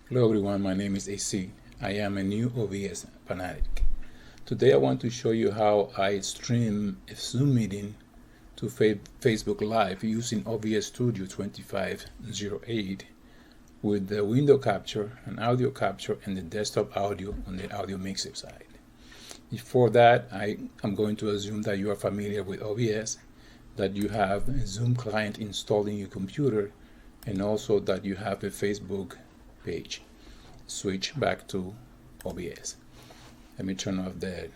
Hello everyone, my name is AC. I am a new OBS fanatic. Today I want to show you how I stream a Zoom meeting to Facebook Live using OBS Studio 2508 with the window capture and audio capture and the desktop audio on the audio mixer side. Before that, I am going to assume that you are familiar with OBS, that you have a Zoom client installed in your computer, and also that you have a Facebook page. Switch back to OBS. Let me turn off the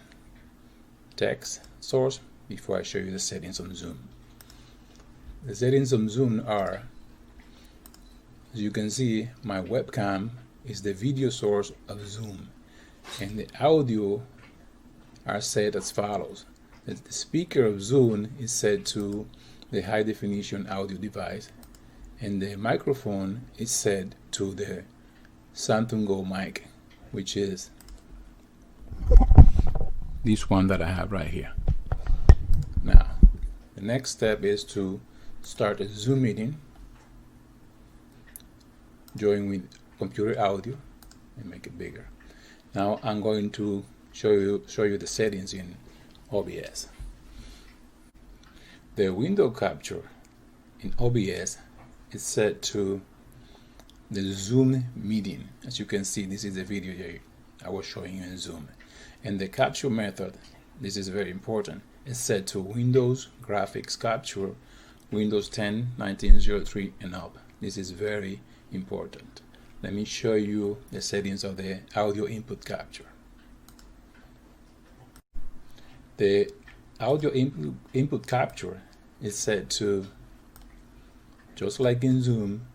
text source before I show you the settings on Zoom. The settings on Zoom are, as you can see, my webcam is the video source of Zoom, and the audio are set as follows. The speaker of Zoom is set to the high definition audio device, and the microphone is set to the Samson GoMic, which is this one that I have right here. Now, the next step is to start a Zoom meeting, join with computer audio, and make it bigger. Now I'm going to show you the settings in OBS. The window capture in OBS is set to the Zoom meeting. As you can see, this is the video I was showing you in Zoom. And the capture method, this is very important, is set to Windows Graphics Capture, Windows 10, 1903 and up. This is very important. Let me show you the settings of the audio input capture. The audio input capture is set to, just like in Zoom,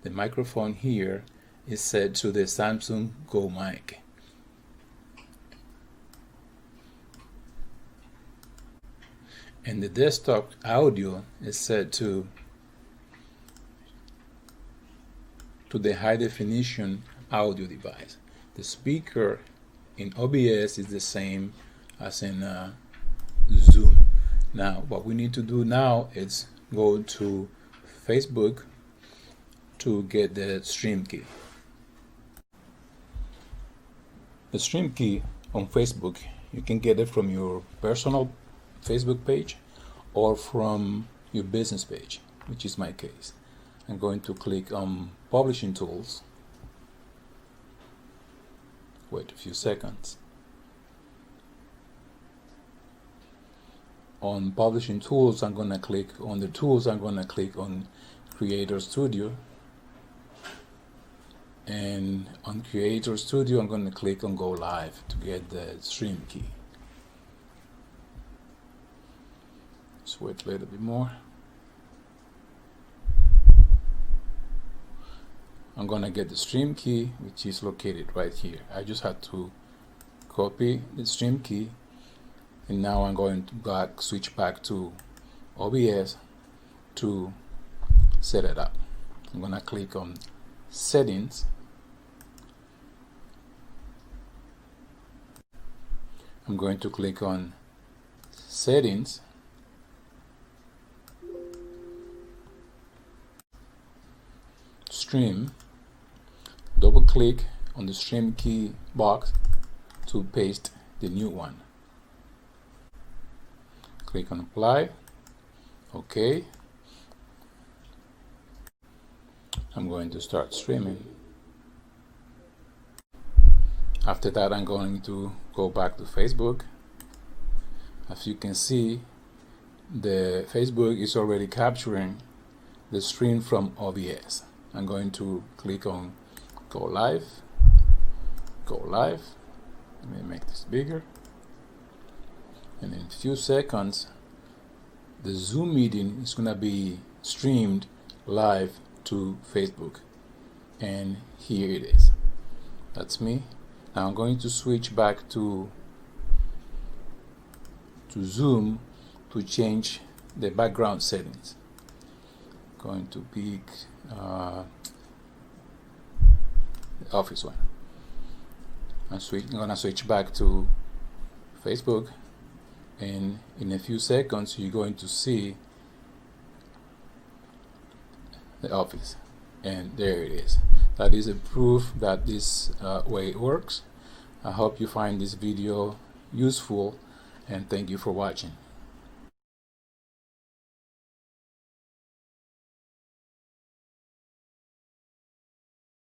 the microphone here is set to the Samson GoMic. And the desktop audio is set to the high definition audio device. The speaker in OBS is the same as in Zoom. Now what we need to do now is go to Facebook to get the stream key. The stream key on Facebook, you can get it from your personal Facebook page or from your business page, which is my case. I'm going to click on Publishing Tools. Wait a few seconds. On Publishing Tools, I'm going to click on the tools. I'm going to click on Creator Studio. And on Creator Studio, I'm going to click on Go Live to get the stream key. Just wait a little bit more. I'm going to get the stream key, which is located right here. I just had to copy the stream key, and now I'm going to switch back to OBS to set it up. I'm going to click on Settings. I'm going to click on Settings. Stream. Double click on the stream key box to paste the new one. Click on Apply. OK. I'm going to start streaming. After that, I'm going to go back to Facebook. As you can see, the Facebook is already capturing the stream from OBS. I'm going to click on Go Live. Go Live. Let me make this bigger. And in a few seconds, the Zoom meeting is going to be streamed live to Facebook, and here it is. That's me. Now I'm going to switch back to Zoom to change the background settings. Going to pick the office one. I'm going to switch back to Facebook, and in a few seconds you're going to see the office, and there it is. That is a proof that this way works. I hope you find this video useful, and thank you for watching.